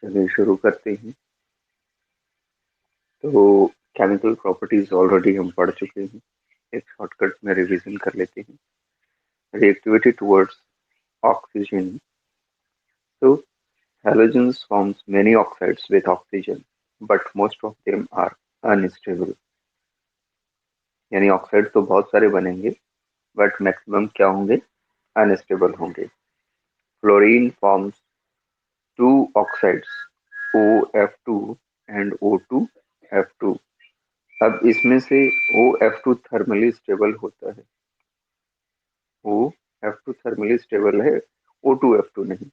चलिए शुरू करते हैं। तो केमिकल प्रॉपर्टीज ऑलरेडी हम पढ़ चुके हैं। एक शॉर्टकट में रिवीजन कर लेते हैं। Reactivity towards oxygen. So halogens forms many oxides with oxygen, but most of them are unstable. यानी ऑक्साइड तो बहुत सारे बनेंगे बट मैक्सिमम क्या होंगे, अनस्टेबल होंगे। Fluorine forms two oxides OF2 and O2F2। अब इसमें से OF2 थर्मली स्टेबल होता है, OF2 थर्मली स्टेबल है, O2F2 नहीं।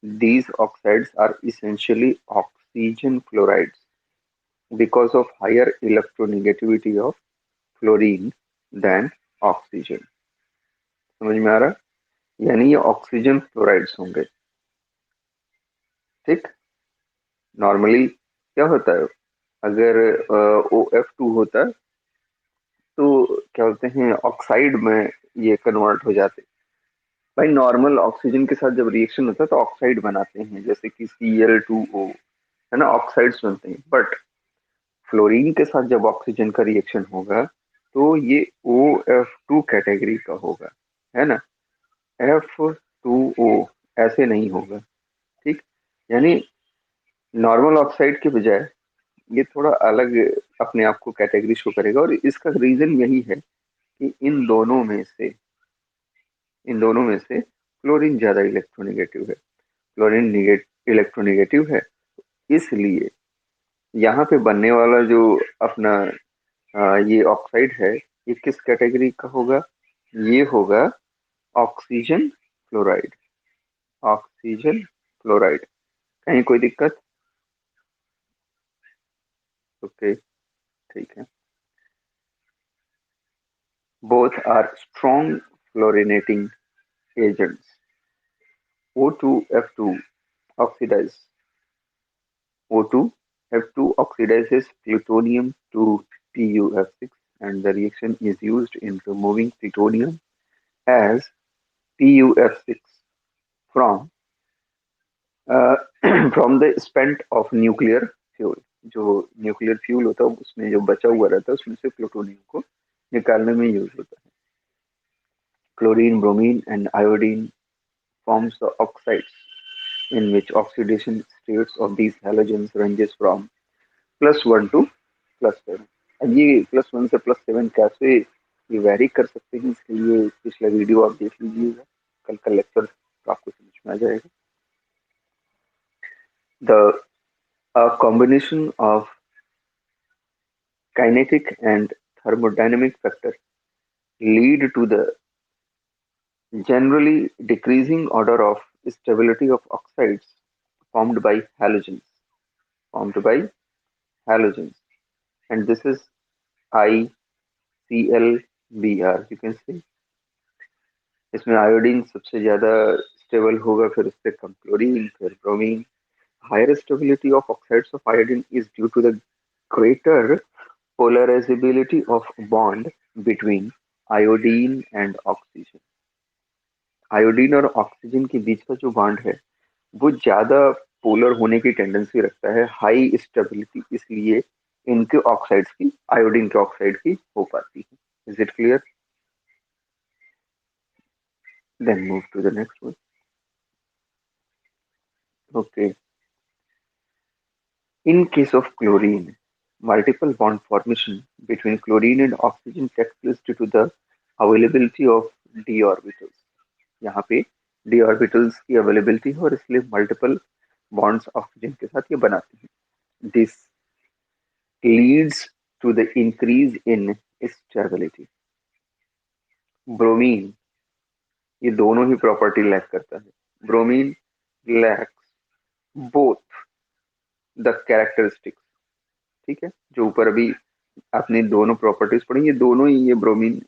These oxides are essentially oxygen fluorides because of higher electronegativity of fluorine than oxygen। समझ में आ रहा है? यानी ये ऑक्सीजन फ्लोराइड्स होंगे। ठीक। नॉर्मली क्या होता है, अगर OF2 होता तो क्या बोलते हैं, ऑक्साइड में ये कन्वर्ट हो जाते। भाई नॉर्मल ऑक्सीजन के साथ जब रिएक्शन होता है तो ऑक्साइड बनाते हैं, जैसे कि Cl2O, है ना, ऑक्साइड्स बनते हैं। बट फ्लोरीन के साथ जब ऑक्सीजन का रिएक्शन होगा तो ये OF2 कैटेगरी का होगा, है ना। F2O ऐसे नहीं होगा। ठीक। यानी नॉर्मल ऑक्साइड के बजाय ये थोड़ा अलग अपने आप को कैटेगरी शो करेगा, और इसका रीजन यही है कि इन दोनों में से क्लोरीन ज्यादा इलेक्ट्रोनेगेटिव है। क्लोरीन इलेक्ट्रोनेगेटिव है, इसलिए यहाँ पे बनने वाला जो अपना ये ऑक्साइड है, ये किस कैटेगरी का होगा, ये होगा ऑक्सीजन फ्लोराइड। Oxygen fluoride. कहीं कोई दिक्कत? ओके, ठीक है। Both are strong fluorinating agents. O2F2 oxidize O2F2 oxidizes plutonium to PuF6, and the reaction is used in removing plutonium as PuF6 from from the spent of nuclear fuel. जो nuclear fuel होता है उसमें जो बचा हुआ रहता है उसमें से प्लूटोनियम को निकालने में यूज होता है। Chlorine, bromine and iodine forms the oxides in which oxidation states of these halogens ranges from +1 to +7। अब ये +1 से +7 कैसे ये वैरी कर सकते हैं, इसके लिए पिछला वीडियो आप देख लीजिएगा, कल का लेक्चर तो आपको समझ में आ जाएगा। The a combination of kinetic and thermodynamic factors lead to the generally decreasing order of stability of oxides formed by halogens, formed by halogens, and this is ICl-Br। You can see इसमें iodine सबसे ज्यादा stable होगा, फिर उससे कम chlorine, फिर bromine. Higher stability of oxides of iodine is due to the greater polarizability of bond between iodine and oxygen। Iodine और oxygen के बीच का जो बॉन्ड है वो ज्यादा पोलर होने की टेंडेंसी रखता है, हाई स्टेबिलिटी, इसलिए इनके ऑक्साइड्स की, आयोडीन के ऑक्साइड की हो पाती है। Is it clear? Then move to the next one. Okay. In case of chlorine, multiple bond formation between chlorine and oxygen takes place due to the availability of d orbitals। यहाँ पे d orbitals की availability है और इसलिए multiple bonds oxygen के साथ ये बनाते हैं। This leads to the increase in stability। Bromine ये दोनों ही प्रॉपर्टी लैक करता है। Bromine lakhs both the characteristics. ठीक है, जो ऊपर अभी आपने दोनों प्रॉपर्टीज पढ़ी, ये दोनों ही, ये ब्रोमीन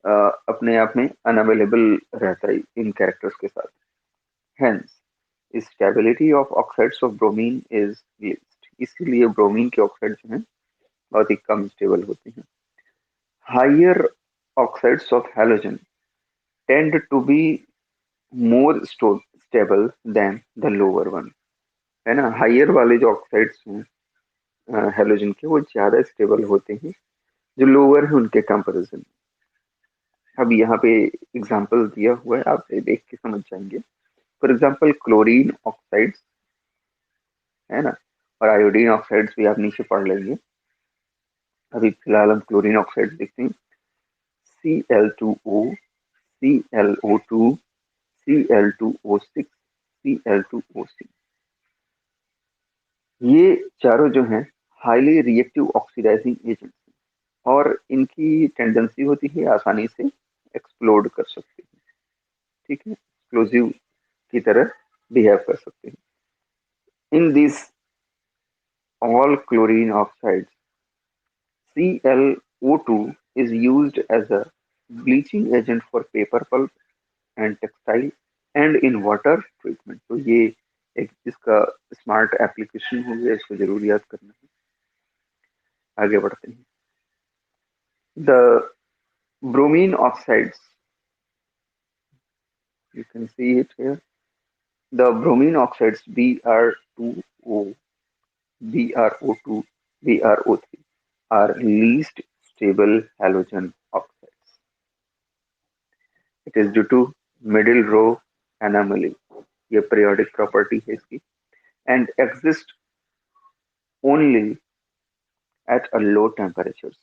अपने आप में अनअवेलेबल रहता है इन कैरेक्टर्स के साथ। Hence stability of oxides of bromine is least. इसीलिए ब्रोमीन के ऑक्साइड जो हैं बहुत ही कम स्टेबल होते हैं। Higher oxides of halogen tend to be more stable than the lower one। है ना। हायर वाले जो ऑक्साइड्स हैं हेलोजन के, वो ज्यादा स्टेबल होते हैं जो लोअर है उनके कंपैरिजन। अब यहाँ पे एग्जांपल दिया हुआ है, आप देख के समझ जाएंगे। फॉर एग्जांपल क्लोरीन ऑक्साइड्स, है ना, और आयोडीन ऑक्साइड्स भी आप नीचे पढ़ लेंगे। अभी फिलहाल हम क्लोरीन ऑक्साइड देखते हैं। Cl2O, ClO2, Cl2O6, Cl2O6, ये चारों जो हैं हाईली रिएक्टिव ऑक्सीडाइजिंग एजेंट, और इनकी टेंडेंसी होती है आसानी से एक्सप्लोड कर सकते हैं। ठीक है, एक्सप्लोजिव की तरह बिहेव कर सकते हैं। In this all chlorine oxides, ClO2 is used as a bleaching agent for paper pulp and textile and in water treatment। तो ये एक इसका स्मार्ट एप्लीकेशन हो गया, इसको जरूर याद करना है। आगे बढ़ते हैं। The bromine oxides, you can see it here, the bromine oxides Br2O, BrO2, BrO3 are least stable halogen oxides. It is due to middle row anomaly, ये periodic property है इसकी, and exist only at a low temperatures.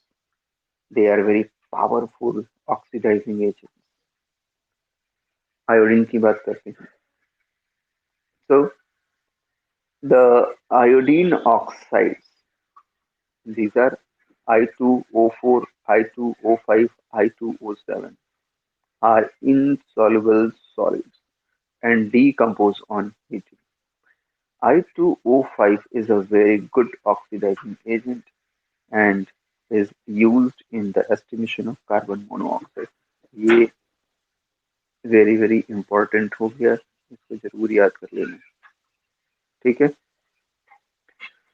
They are very powerful oxidizing agents. Iodine की बात करते हैं। So the iodine oxides, these are I2O4, I2O5, I2O7, are insoluble solids and decompose on heating. I2O5 is a very good oxidizing agent and is used in the estimation of carbon monoxide। ये very very important हो गया, इसको जरूर याद कर लेना। ठीक है,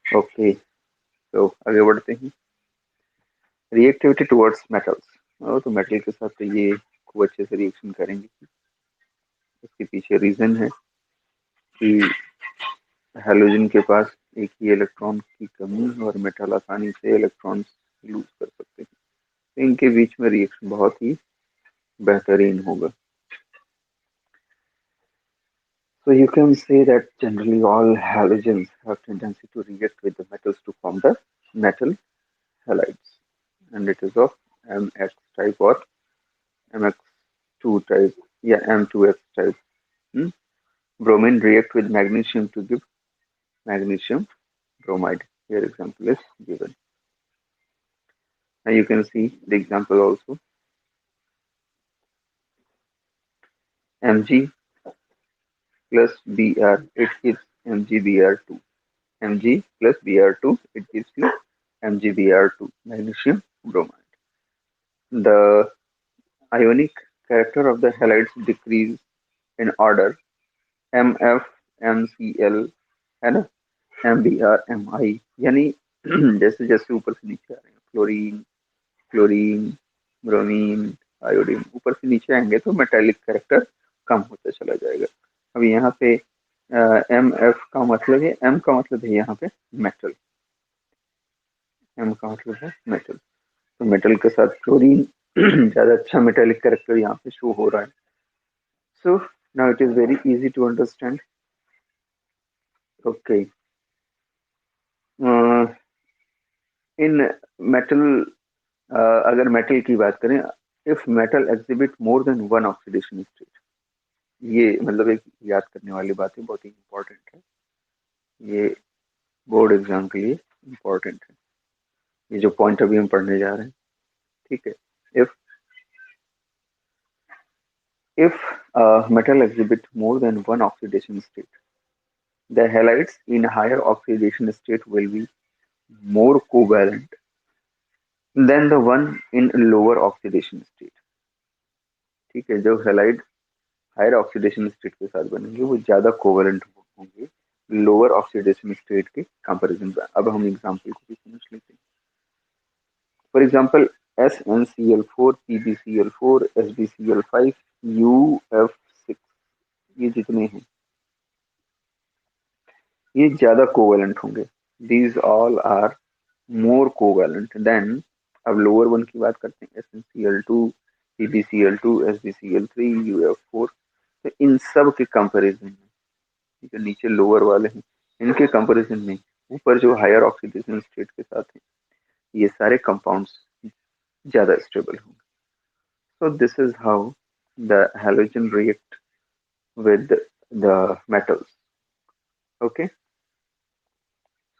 ओके, तो आगे बढ़ते हैं। रिएक्टिविटी टुवर्ड्स मेटल्स, तो मेटल के साथ तो ये खूब अच्छे से रिएक्शन करेंगे। इसके पीछे रीजन है कि हेलोजन के पास एक ही इलेक्ट्रॉन की कमी है और मेटल आसानी से इलेक्ट्रॉन लूज कर सकते हैं, तो इनके बीच में रिएक्शन बहुत ही बेहतरीन होगा। So you can say that generally all halogens have tendency to react with the metals to form the metal halides, and it is of MX type or MX2 type, yeah, M2X type. Hmm? Bromine react with magnesium to give magnesium bromide. Here example is given. Now you can see the example also. Mg plus Br, it gives MgBr2. Mg plus Br2, it gives you MgBr2, magnesium bromide. The ionic character of the halides decrease in order, MF, MCl, है ना, MBr, MI, यानी जैसे जैसे ऊपर से नीचे आ रहे हैं, फ्लोरीन, क्लोरीन, ब्रोमीन, आयोडीन, ऊपर से नीचे आएंगे तो मेटालिक कैरेक्टर कम होता चला जाएगा। अब यहाँ पे एम एफ का मतलब है, एम का मतलब है यहाँ पे मेटल, एम का मतलब है मेटल, तो मेटल के साथ क्लोरीन ज्यादा अच्छा मेटालिक कैरेक्टर यहाँ पे शो हो रहा है। So now it is very easy to understand. Okay, in metal, अगर मेटल की बात करें, if metal exhibit more than one oxidation state, ये मतलब एक याद करने वाली बात है, बहुत ही इंपॉर्टेंट है, ये बोर्ड एग्जाम के लिए इंपॉर्टेंट है, ये जो पॉइंट अभी हम पढ़ने जा रहे हैं। ठीक है, if if metal exhibit more than one oxidation state, the halides in higher oxidation state will be more covalent than the one in lower oxidation state। ठीक है, जो हेलाइड हायर ऑक्सीडेशन स्टेट के साथ बनेंगे वो ज्यादा कोवेलेंट होंगे lower oxidation state के कंपैरिजन में। अब हम एग्जांपल को भी समझ लेते हैं। For example SnCl4, PbCl4, SbCl5, UF6, ये जितने हैं, ये ज्यादा कोवेलेंट होंगे. These all are more covalent than. अब लोअर वन की बात करते हैं. SnCl2, PbCl2, SbCl3, UF4. तो इन सब के कंपैरिजन में, जो नीचे लोअर वाले हैं, इनके कंपैरिजन में ऊपर जो हायर ऑक्सीडेशन स्टेट के साथ हैं, ये सारे कंपाउंड्स ज्यादा स्टेबल होंगे. So this is how the halogen react with the metals. Okay,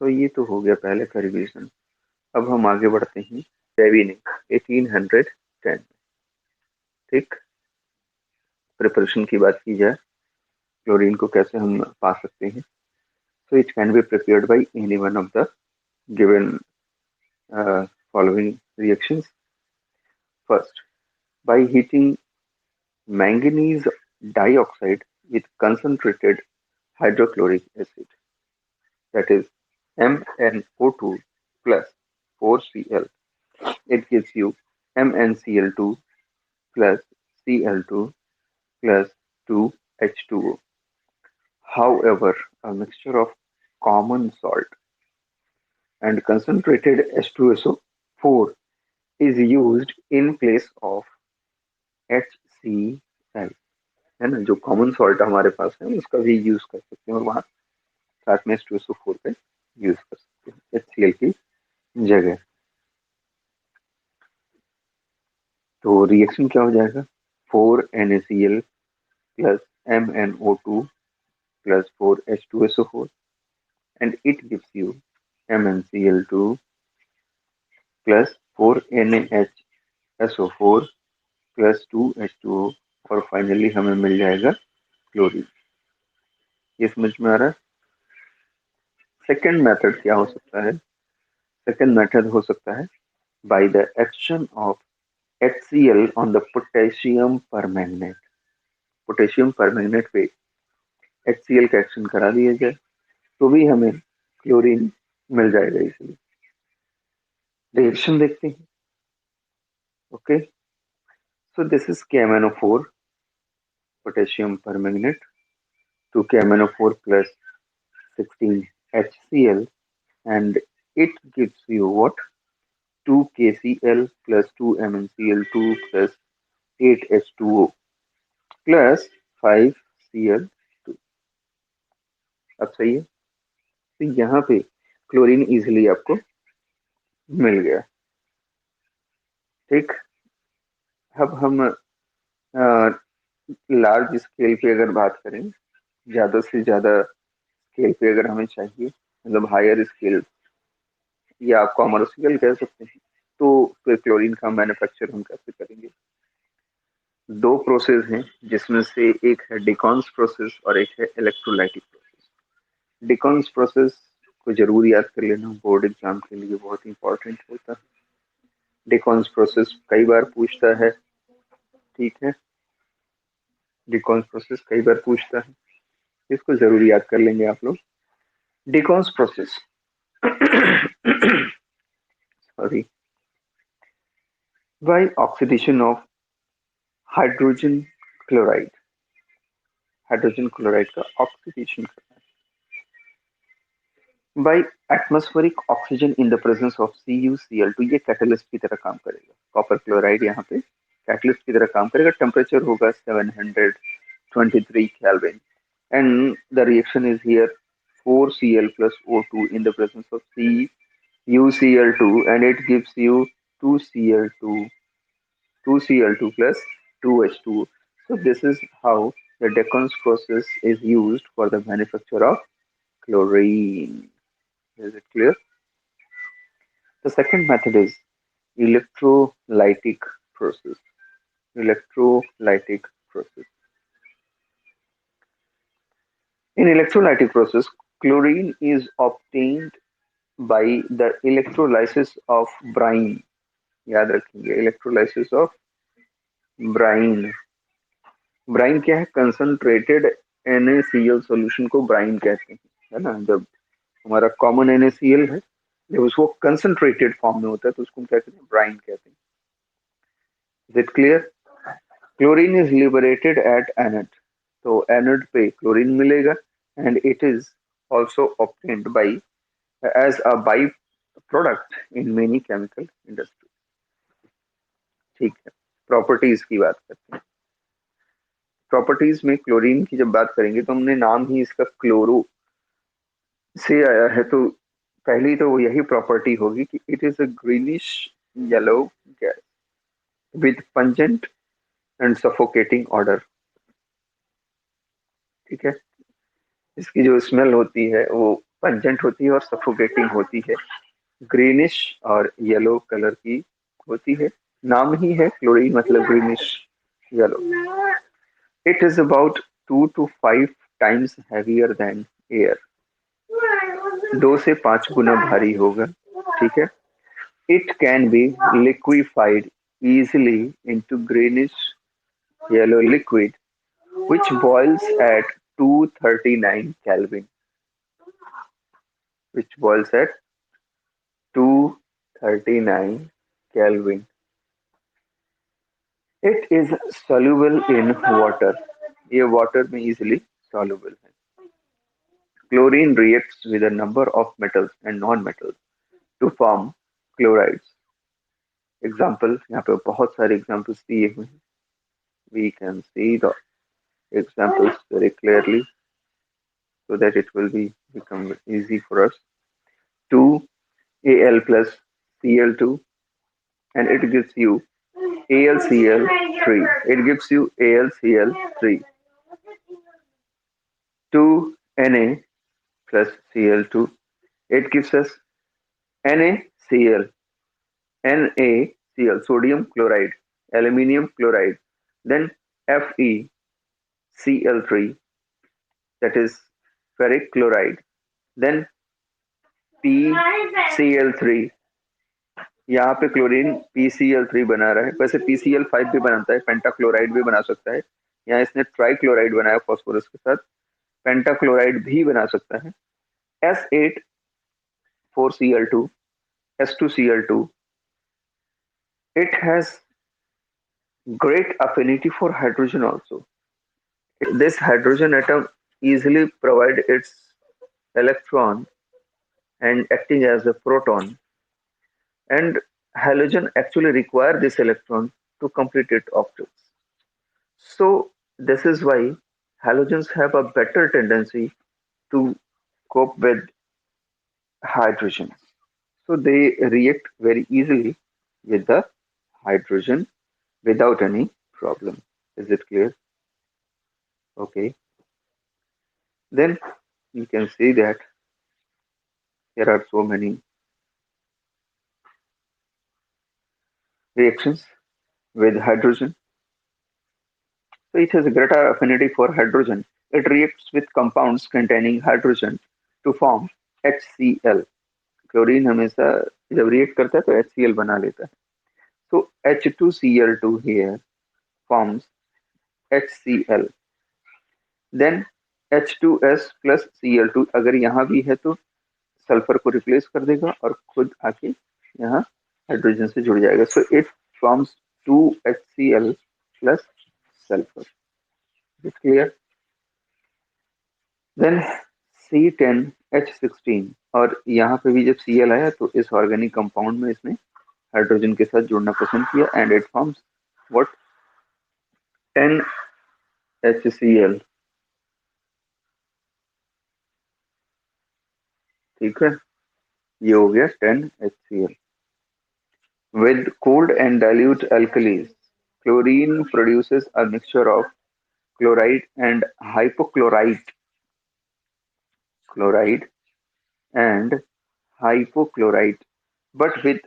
so ये तो हो गया पहले का रिवीजन. अब हम आगे बढ़ते हैं डेविनिंग 1810. ठीक, प्रिपरेशन की बात की जाए, क्लोरीन को कैसे हम पा सकते हैं. So it can be prepared by any one of the given following reactions. First, by heating manganese dioxide with concentrated hydrochloric acid, that is MnO2 plus 4Cl. It gives you MnCl2 plus Cl2 plus 2H2O. However, a mixture of common salt and concentrated H2SO4 is used in place of HCl. है ना, जो common salt हमारे पास है उसका भी use कर सकते हैं और वहां साथ में H2SO4 का यूज कर सकते हैं HCl की जगह. तो रिएक्शन क्या हो जाएगा? 4NaCl plus MnO2 plus 4H2SO4, and it gives you MnCl2 plus 4NaHSO4 plus 2H2O, और फाइनली हमें मिल जाएगा क्लोरीन. ये समझ में आ रहा है? सेकेंड मेथड क्या हो सकता है? सेकेंड मेथड हो सकता है by the action of HCl on the potassium permanganate. Potassium permanganate पे HCl का एक्शन करा दिया जाए तो भी हमें क्लोरीन मिल जाएगा इसीलिए. रिएक्शन देखते हैं. Okay, so this is KMnO4 potassium permanganate to KMnO4 plus 16 HCl, and it gives you what? 2 KCl plus 2 MnCl2 plus 8 H2O plus 5 Cl2. अब सही है. तो यहाँ पे क्लोरीन इजिली आपको मिल गया. ठीक, अब हम लार्ज स्केल पे अगर बात करें, ज्यादा से ज्यादा स्केल पे अगर हमें चाहिए, मतलब हायर स्केल या आप कॉमर्शियल कह सकते हैं, तो फिर क्लोरीन का मैन्युफैक्चर हम कैसे करेंगे? दो प्रोसेस हैं, जिसमें से एक है डिकॉन्स प्रोसेस और एक है इलेक्ट्रोलाइटिक प्रोसेस. डिकॉन्स प्रोसेस को जरूर याद कर लेना, बोर्ड एग्जाम के लिए बहुत इंपॉर्टेंट होता है. डिकॉन्स प्रोसेस कई बार पूछता है. ठीक है, डिकॉन्स प्रोसेस कई बार पूछता है, इसको जरूर याद कर लेंगे आप लोग. Deacon's process sorry, by oxidation of hydrogen chloride. Hydrogen chloride का ऑक्सीडेशन करना है by atmospheric oxygen in the presence of CuCl2. ये कैटलिस्ट की तरह काम करेगा. कॉपर क्लोराइड यहाँ पे कैटलिस्ट की तरह काम करेगा. टेम्परेचर होगा 723 Kelvin, and the reaction is here 4Cl plus O2 in the presence of CuCl2, and it gives you 2Cl2 2Cl2 plus 2H2O. So this is how the Decans process is used for the manufacture of chlorine. Is it clear? The second method is electrolytic process. Electrolytic process. In electrolytic process, chlorine is obtained by the electrolysis of brine. याद रखेंगे, electrolysis of brine. Bryan क्या है? Concentrated NaCl solution को Bryan कहते हैं, है ना. जब हमारा कॉमन NaCl है, जब उसको कंसंट्रेटेड फॉर्म में होता है तो उसको हम क्या कहते हैं? ब्राइन कहते हैं. Is it clear? Chlorine is liberated at anode. तो एनोड पे क्लोरीन मिलेगा, and it is also obtained by as a by product in many chemical industries. ठीक है, प्रॉपर्टीज की बात करते हैं। प्रॉपर्टीज में क्लोरीन की जब बात करेंगे तो हमने नाम ही इसका क्लोरो से आया है, तो पहली तो वो यही प्रॉपर्टी होगी कि it is a greenish yellow gas with pungent and suffocating order. ठीक है, इसकी जो स्मेल होती है वो पंजेंट होती है और सफोकेटिंग होती है, ग्रीनिश और येलो कलर की होती है। नाम ही है क्लोरीन मतलब greenish yellow. It is about 2 to 5 times heavier than air, 2 से 5 गुना भारी होगा। ठीक है, it can be liquefied easily into greenish yellow liquid which boils at 239 Kelvin, which boils at 239 Kelvin. It is soluble in water. ये water में easily soluble है। Chlorine reacts with a number of metals and non-metals to form chlorides. Example, यहाँ पे बहुत सारे examples दिए हुए हैं। We can see the examples very clearly so that it will be become easy for us. 2Al plus Cl2, and it gives you AlCl3. It gives you AlCl3. 2Na plus Cl2. It gives us NaCl, NaCl, sodium chloride, aluminium chloride. Then FeCl3, that is ferric chloride. Then PCl3, यहाँ पे chlorine PCl3 बना रहा है, वैसे PCl5 भी बनाता है, pentachloride भी बना सकता है। यहाँ इसने ट्राइक्लोराइड बनाया फॉस्फोरस के साथ, पेंटाक्लोराइड भी बना सकता है। S8 4Cl2, S2Cl2, it has great affinity for hydrogen also. This hydrogen atom easily provide its electron and acting as a proton, and halogen actually require this electron to complete its octets. So this is why halogens have a better tendency to cope with hydrogen. So they react very easily with the hydrogen without any problem. Is it clear? Okay. Then you can see that there are so many reactions with hydrogen. So it has a greater affinity for hydrogen. It reacts with compounds containing hydrogen to form HCl. Chlorine हमेशा जब react करता है तो HCl बना लेता है। So H2Cl2 here forms HCl. Then H2S plus Cl2 अगर यहाँ भी है तो सल्फर को रिप्लेस कर देगा और खुद आके यहाँ हाइड्रोजन से जुड़ जाएगा। So it forms 2HCl plus sulfur. Is it clear? Then C10H16, और यहाँ पे भी जब Cl आया तो इस ऑर्गेनिक कंपाउंड में इसने हाइड्रोजन के साथ जुड़ना पसंद किया, and it forms what 10HCl। ठीक है, ये हो गया 10HCl। With cold and dilute alkalis, chlorine produces a mixture of chloride and hypochlorite. Chloride and hypochlorite. But with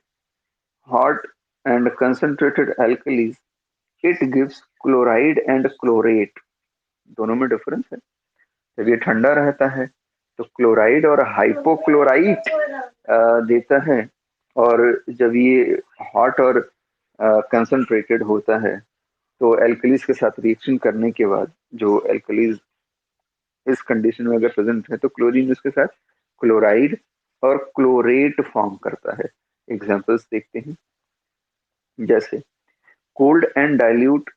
hot and concentrated alkalis, it gives chloride and chlorate. दोनों में difference है। जब ये ठंडा रहता है तो क्लोराइड और हाइपोक्लोराइट देता है, और जब ये हॉट और कंसंट्रेटेड होता है तो एल्कलीज के साथ रिएक्शन करने के बाद जो एल्कलीज इस कंडीशन में अगर प्रेजेंट है तो क्लोरीन उसके साथ क्लोराइड और क्लोरेट फॉर्म करता है। एग्जांपल्स देखते हैं, जैसे cold and dilute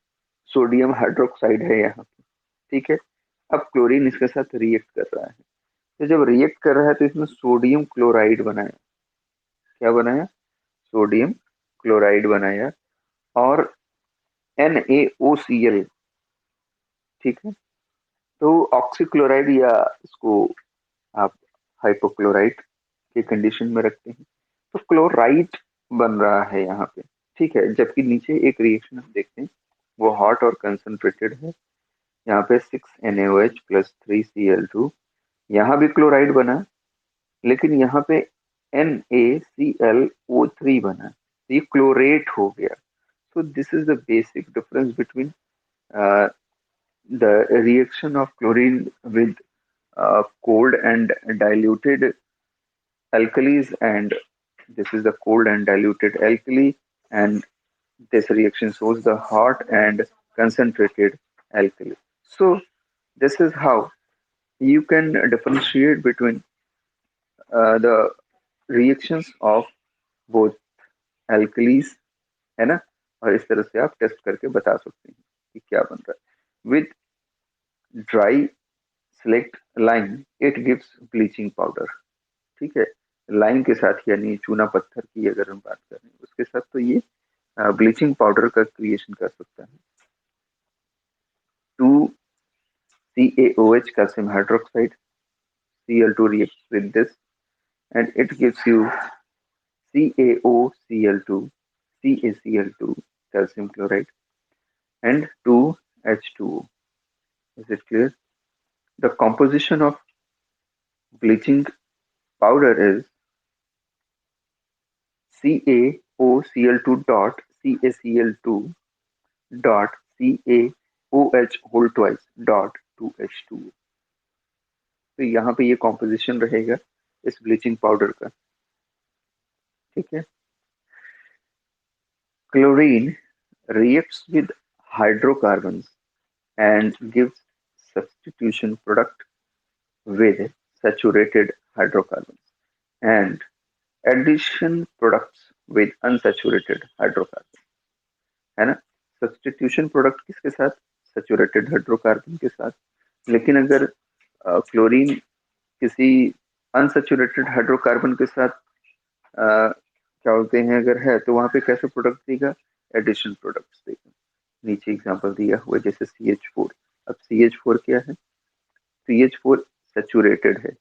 sodium hydroxide है यहाँ पे। ठीक है, अब क्लोरीन इसके साथ रिएक्ट कर रहा है, तो जब रिएक्ट कर रहा है तो इसमें सोडियम क्लोराइड बनाया। क्या बनाया? सोडियम क्लोराइड बनाया। और NaOCl। ठीक है। तो ऑक्सीक्लोराइड, या इसको आप हाइपोक्लोराइट के कंडीशन में रखते हैं, तो क्लोराइड बन रहा है यहाँ पे। ठीक है। जबकि नीचे एक रिएक्शन हम देखते हैं, वो हॉट और कंसंट्रेटेड है। यहाँ पे 6NaOH प्लस 3Cl2, यहाँ भी क्लोराइड बना, लेकिन यहाँ पे NaClO3 बना, तो ये क्लोरेट हो गया। So this is the basic difference between the reaction of chlorine with cold and diluted alkalis, and this is the cold and diluted alkali, and this reaction shows the hot and concentrated alkali. So this is how you can differentiate between the reactions of both alkalis, है ना? और इस तरह से आप test करके बता सकते हैं कि क्या बन रहा है। With dry slaked lime it gives bleaching powder. ठीक है। लाइम के साथ, यानी चूना पत्थर की अगर हम बात करें उसके साथ, तो ये ब्लीचिंग पाउडर का क्रिएशन कर सकता है। 2CaOH calcium hydroxide, Cl2 reacts with this and it gives you CaOCl2, CaCl2 calcium chloride, and 2H2O. Is it clear? The composition of bleaching powder is CaOCl2 dot CaCl2 dot CaOH whole twice dot 2H2O। तो यहाँ पे ये composition रहेगा इस bleaching powder का। ठीक है। Chlorine reacts with hydrocarbons and gives substitution product with saturated hydrocarbons and addition products with unsaturated hydrocarbons, है ना? सब्स्टिट्यूशन प्रोडक्ट किसके साथ? सैचुरेटेड हाइड्रोकार्बन के साथ। लेकिन अगर क्लोरीन किसी अनसैचुरेटेड हाइड्रोकार्बन के साथ क्या बोलते हैं अगर है, तो वहां पे कैसे प्रोडक्ट देगा? एडिशन प्रोडक्ट्स देगा। नीचे एग्जांपल दिया हुआ है, जैसे CH4। अब CH4 क्या है? CH4 सैचुरेटेड है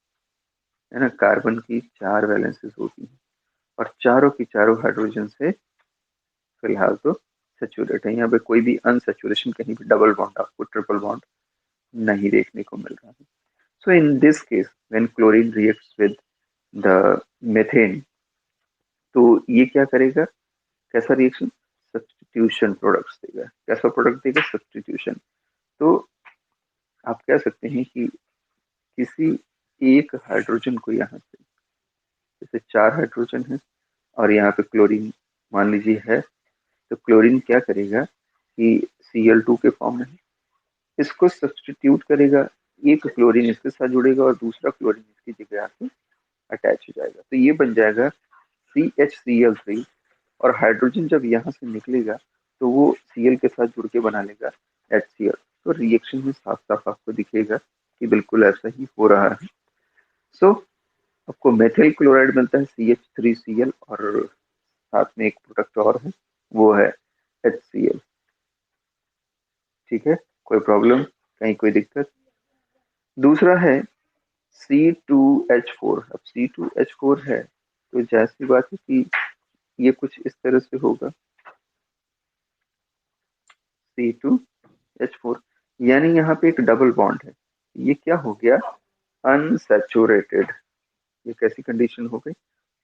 ना? कार्बन की 4 वैलेंसेस होती हैं और चारों की चारों हाइड्रोजन से फिलहाल तो सैचुरेट है। यहाँ पे कोई भी अनसैचुरेशन, कहीं भी डबल बॉन्ड, आपको ट्रिपल बॉन्ड नहीं देखने को मिल रहा है। So in this case when chlorine reacts with the methane, तो ये क्या करेगा? कैसा रिएक्शन? सब्स्टिट्यूशन प्रोडक्ट्स देगा। कैसा प्रोडक्ट देगा? सब्स्टिट्यूशन। तो आप कह सकते हैं कि किसी एक हाइड्रोजन को यहाँ से, जैसे 4 हाइड्रोजन है और यहाँ पे क्लोरीन मान लीजिए है, तो क्लोरीन क्या करेगा कि Cl2 के फॉर्म में है, इसको सब्स्टिट्यूट करेगा। एक क्लोरीन इसके साथ जुड़ेगा और दूसरा क्लोरीन इसकी जगह आके अटैच हो जाएगा, तो ये बन जाएगा CHCl3। और हाइड्रोजन जब यहाँ से निकलेगा तो वो Cl के साथ जुड़ के बना लेगा HCl। तो रिएक्शन में साफ साफ आपको दिखेगा कि बिल्कुल ऐसा ही हो रहा है। सो आपको मेथिल क्लोराइड मिलता है CH3Cl, और साथ में एक प्रोडक्ट और है, वो है HCl। ठीक है। कोई प्रॉब्लम? कहीं कोई दिक्कत? दूसरा है C2H4। अब C2H4 है तो जैसी बात है कि ये कुछ इस तरह से होगा, C2H4, यानी यहाँ पे एक डबल बॉन्ड है। ये क्या हो गया? अनसैचुरेटेड। ये कैसी कंडीशन हो गई?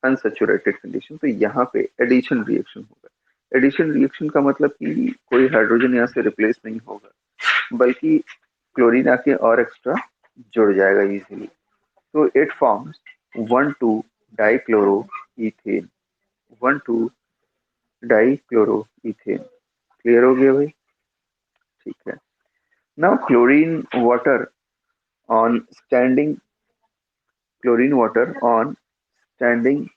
Unsaturated condition. तो यहाँ पे एडिशन रिएक्शन होगा। एडिशन रिएक्शन का मतलब कि कोई हाइड्रोजन यहाँ से रिप्लेस नहीं होगा, बल्कि क्लोरीन आके और एक्स्ट्रा जुड़ जाएगा इजीली। तो it forms 1,2 dichloro ethane. 1,2 dichloro ethane. Clear हो गया भाई? ठीक है। Now on standing chlorine water on standing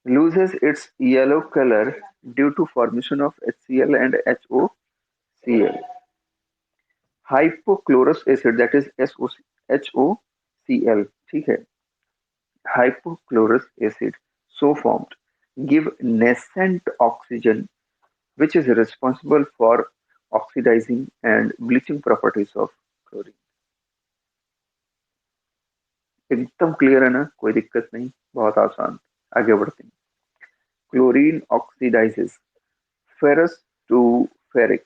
loses its yellow color due to formation of HCl and HOCl. Hypochlorous acid, that is HOCl, Cl, ठीक है, hypochlorous acid so formed give nascent oxygen which is responsible for oxidizing and bleaching properties of chlorine. एकदम clear है ना, कोई दिक्कत नहीं, बहुत आसान। आगे बढ़ते हैं। Chlorine oxidises ferrous to ferric.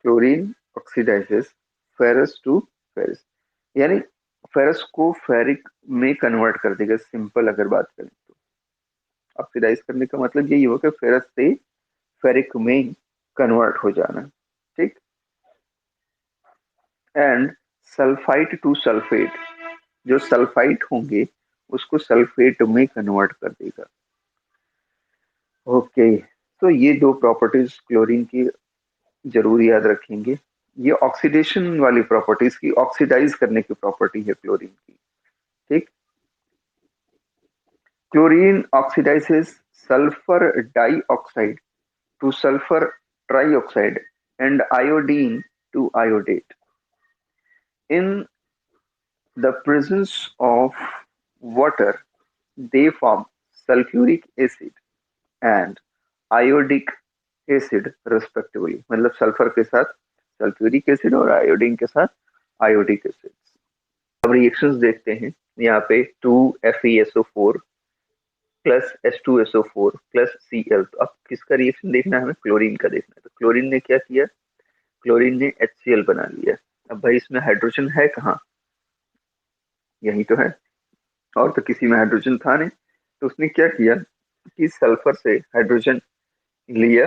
Chlorine oxidises ferrous to ferric, यानी फेरस को फेरिक में कन्वर्ट कर देगा, सिंपल अगर बात करें तो। ऑक्सीडाइज करने का मतलब यही होगा कि फेरस से फेरिक में कन्वर्ट हो जाना, ठीक। एंड सल्फाइट टू सल्फेट, जो सल्फाइट होंगे उसको सल्फेट में कन्वर्ट कर देगा। ओके, तो ये दो प्रॉपर्टीज क्लोरीन की जरूर याद रखेंगे। ये ऑक्सीडेशन वाली प्रॉपर्टीज की, ऑक्सीडाइज करने की प्रॉपर्टी है क्लोरीन की, ठीक। Chlorine oxidises sulphur dioxide to sulphur trioxide and iodine to iodate in the presence of water. They form sulfuric acid and iodic acid respectively, मतलब सल्फर के साथ सल्फ्यूरिक एसिड और आयोडीन के साथ आयोडिक एसिड। अब reactions देखते हैं। यहाँ पे 2FeSO4 plus H2SO4 plus Cl। तो अब किसका रिएक्शन देखना है हमें? क्लोरीन का देखना है। तो क्लोरीन ने क्या किया? क्लोरीन ने HCl बना लिया। अब भाई इसमें हाइड्रोजन है कहाँ? यही तो है, और तो किसी में हाइड्रोजन था नहीं। तो उसने क्या किया कि सल्फर से हाइड्रोजन लिया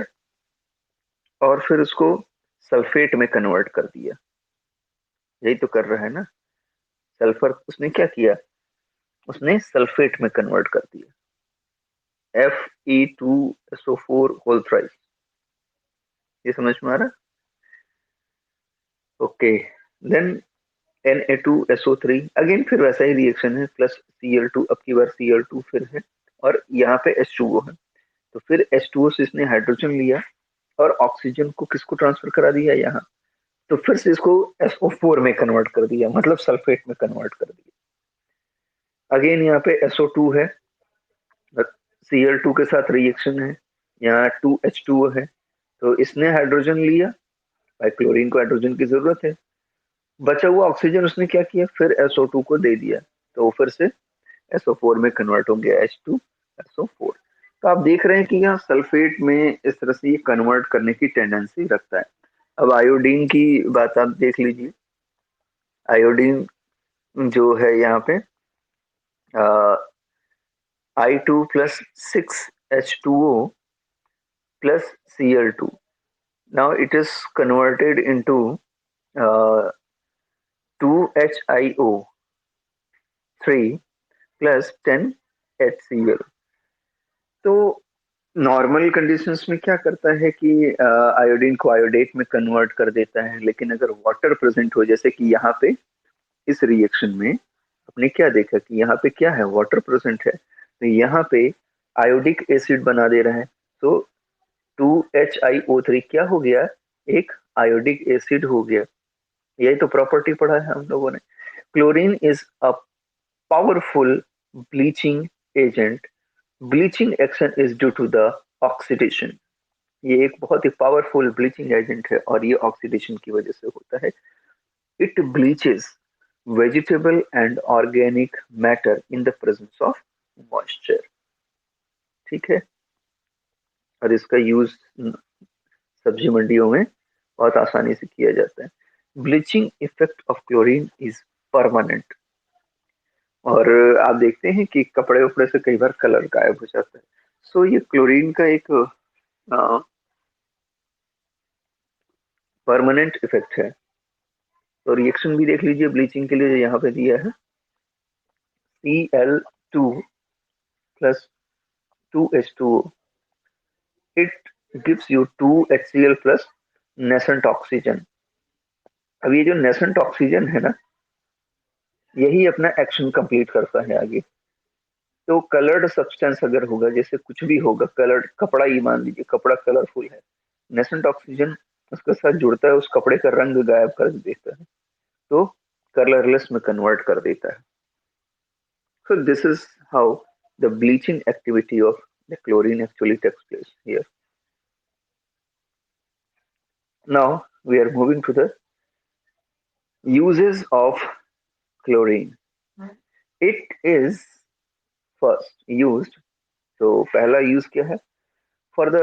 और फिर उसको सल्फेट में कन्वर्ट कर दिया। यही तो कर रहा है ना, सल्फर उसने क्या किया, उसने सल्फेट में कन्वर्ट कर दिया। Fe2SO4 whole thrice. ये समझ में आ रहा? ओके, देन Na2SO3 अगेन फिर वैसा ही रिएक्शन है, प्लस Cl2, अब की बार Cl2 फिर है और यहाँ पे H2O है। तो फिर H2O से इसने हाइड्रोजन लिया और ऑक्सीजन को किसको ट्रांसफर करा दिया यहाँ, तो फिर से इसको SO4 में कन्वर्ट कर दिया, मतलब सल्फेट में कन्वर्ट कर दिया। अगेन यहाँ पे SO2 है, Cl2 के साथ रिएक्शन है, यहाँ 2H2O है। तो इसने हाइड्रोजन लिया, भाई क्लोरीन को हाइड्रोजन की जरूरत है, बचा हुआ ऑक्सीजन उसने क्या किया, फिर SO2 को दे दिया, तो वो फिर से SO4 में कन्वर्ट हो गया, H2SO4। तो आप देख रहे हैं कि यहाँ सल्फेट में इस तरह से ये कन्वर्ट करने की टेंडेंसी रखता है। अब आयोडीन की बात आप देख लीजिए। आयोडीन जो है यहाँ पे I2 plus 6H2O plus Cl2, now it is converted into uh, 2HiO3 plus 10HCl। तो नॉर्मल कंडीशंस में क्या करता है कि आयोडीन को आयोडेट में कन्वर्ट कर देता है, लेकिन अगर वाटर प्रेजेंट हो, जैसे कि यहाँ पे इस रिएक्शन में आपने क्या देखा कि यहाँ पे क्या है, वाटर प्रेजेंट है, तो यहाँ पे आयोडिक एसिड बना दे रहा है। तो 2HiO3 क्या हो गया, एक आयोडिक एसिड हो गया। यही तो प्रॉपर्टी पढ़ा है हम लोगों ने। Chlorine is a powerful bleaching agent, bleaching action is due to the oxidation. ये एक बहुत ही पावरफुल ब्लीचिंग एजेंट है और ये ऑक्सीडेशन की वजह से होता है। It bleaches vegetable and organic matter in the presence of moisture, ठीक है। और इसका यूज सब्जी मंडियों में बहुत आसानी से किया जाता है। Bleaching effect of chlorine is permanent. और आप देखते हैं कि कपड़े उपड़े से कई बार कलर गायब हो जाता है। सो ये क्लोरीन का एक परमानेंट इफेक्ट है। तो रिएक्शन भी देख लीजिए ब्लीचिंग के लिए, जो यहाँ पे दिया है, Cl2 plus 2H2O, it gives you 2HCl plus nascent oxygen. अब ये जो नेसेंट ऑक्सीजन है ना, यही अपना एक्शन कंप्लीट करता है आगे। तो कलर्ड सब्सटेंस अगर होगा, जैसे कुछ भी होगा कलर्ड, कपड़ा ही मान लीजिए, कपड़ा कलरफुल है, नेसेंट ऑक्सीजन उसके साथ जुड़ता है, उस कपड़े का रंग गायब कर देता है। तो कलरलेस में कन्वर्ट कर देता है. So this is how the bleaching activity of the chlorine actually takes place here. Now we are moving to the uses of chlorine. It is first used. तो पहला यूज क्या है? For the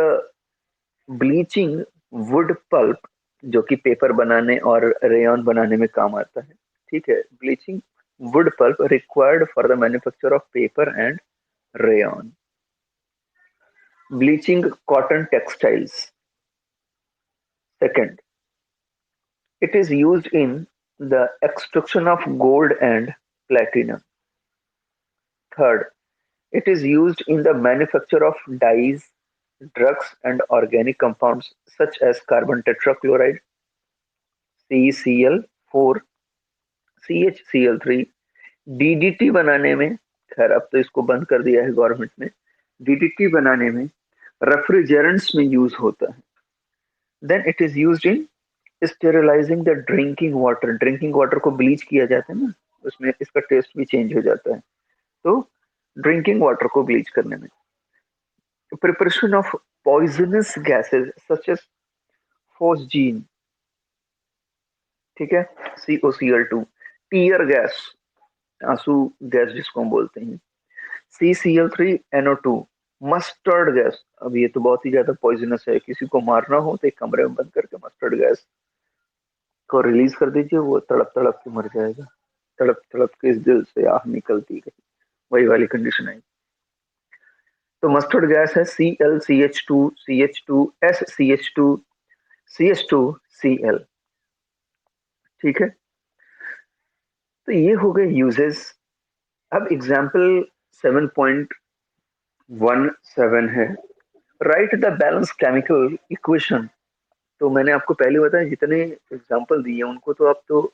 bleaching wood pulp, जो कि paper बनाने और rayon बनाने में काम आता है. ठीक है, bleaching wood pulp required for the manufacture of paper and rayon. Bleaching cotton textiles. Second, it is used in the extraction of gold and platinum. Third, it is used in the manufacture of dyes, drugs, and organic compounds such as carbon tetrachloride, CeCl4, CHCl3, DDT बनाने में, खैर अब तो इसको बंद कर दिया है गवर्नमेंट ने, DDT बनाने में, रेफ्रिजरेंट्स में यूज होता है. Then it is used in sterilising the drinking water. Drinking water को ब्लीच किया जाता है ना, उसमें इसका टेस्ट भी चेंज हो जाता है. तो ड्रिंकिंग वाटर को ब्लीच करने में. Preparation of poisonous gases such as phosgene. ठीक है, COCl2, टीयर गैस, आंसू गैस जिसको हम बोलते हैं, CCl3NO2, मस्टर्ड गैस. अब ये तो बहुत ही ज्यादा पॉइजनस है, किसी को मारना हो तो एक कमरे में बंद करके मस्टर्ड गैस को रिलीज कर दीजिए, वो तड़प तड़प के मर जाएगा. तड़प तड़प के इस दिल से आह निकलती गई, वही वाली कंडीशन आई. तो मस्टर्ड गैस है ClCH2CH2SCH2CH2Cl. ठीक है, तो ये हो गए यूजेस. अब एग्जाम्पल 7.17 है, right the balance chemical equation. तो मैंने आपको पहले बताया, जितने एग्जाम्पल दिए उनको तो आप तो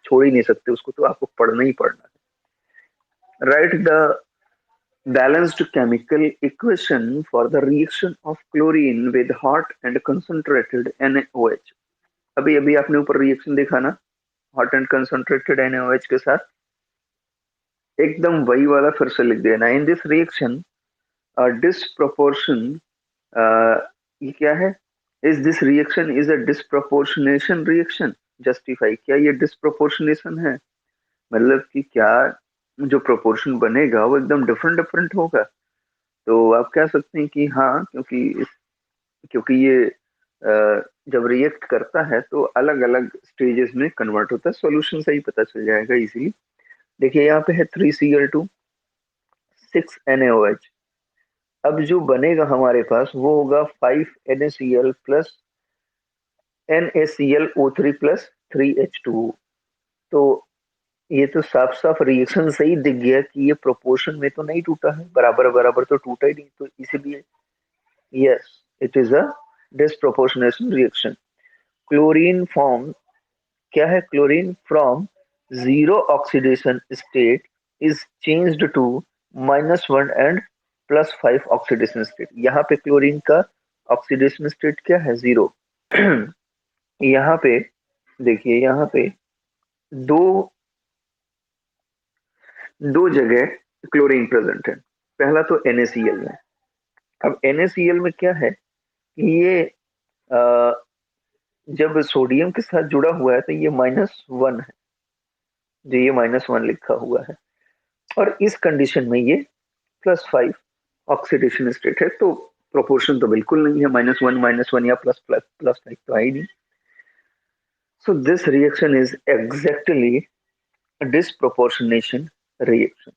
छोड़ ही नहीं सकते, उसको तो आपको पढ़ना ही पढ़ना है. Right the balanced chemical equation for the reaction of chlorine with hot and concentrated NaOH. अभी अभी आपने ऊपर रिएक्शन देखा ना, हॉट एंड कंसंट्रेटेड NaOH के साथ, एकदम वही वाला फिर से लिख देना. इन दिस रिएक्शन डिसप्रोपोर्शन, ये क्या है? Is this reaction is a disproportionation reaction. Justify, क्या ये डिसप्रोपोर्शनेशन है? मतलब कि क्या जो प्रोपोर्शन बनेगा वो एकदम डिफरेंट डिफरेंट होगा. तो आप कह सकते हैं कि हाँ, क्योंकि ये जब रिएक्ट करता है तो अलग अलग स्टेजेस में कन्वर्ट होता है. सॉल्यूशन से ही पता चल जाएगा इजीली. देखिए यहाँ पे है 3Cl2 6NaOH. अब जो बनेगा हमारे पास वो होगा 5NaCl plus NaClO3 plus 3H2. तो ये तो साफ साफ रिएक्शन से ही दिख गया कि ये प्रोपोर्शन में तो नहीं टूटा है, बराबर बराबर तो टूटा ही नहीं, तो इसीलिए yes, it is a disproportionation reaction. Chlorine form, क्या है? Chlorine from zero oxidation state is changed to -1 and +5 oxidation state. यहाँ पे क्लोरीन का ऑक्सीडेशन स्टेट क्या है? जीरो. यहाँ पे देखिए, यहाँ पे दो दो जगह क्लोरीन प्रेजेंट है. पहला तो NaCl में. अब NaCl में क्या है कि ये जब सोडियम के साथ जुड़ा हुआ है तो ये -1 है, जो ये -1 लिखा हुआ है, और इस कंडीशन में ये +5 ऑक्सीडेशन स्टेट है. तो प्रोपोर्शन तो बिल्कुल नहीं है, -1 या +5 तो आई नहीं. So this reaction is exactly disproportionation reaction.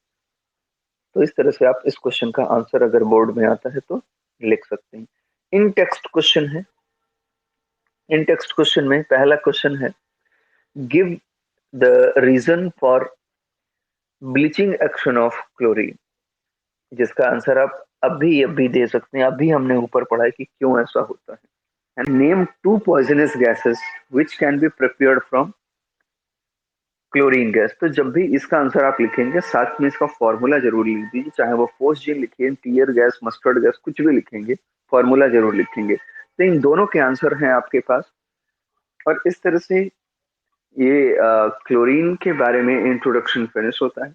तो इस तरह से आप इस क्वेश्चन का आंसर अगर बोर्ड में आता है तो लिख सकते हैं. इन टेक्स्ट क्वेश्चन है. इन टेक्स्ट क्वेश्चन में पहला क्वेश्चन है, give the reason for bleaching action of chlorine. जिसका आंसर आप अभी दे सकते हैं. अभी हमने ऊपर पढ़ा है कि क्यों ऐसा होता है. And name 2 poisonous gases which can be prepared from chlorine gas. तो जब भी इसका आंसर आप लिखेंगे, साथ में इसका फॉर्मूला जरूर लिख दीजिए, चाहे वो फोस्जीन लिखिए, टीयर गैस, मस्टर्ड गैस, कुछ भी लिखेंगे, फॉर्मूला जरूर लिखेंगे. तो इन दोनों के आंसर हैं आपके पास. और इस तरह से ये क्लोरीन के बारे में इंट्रोडक्शन फिनिश होता है।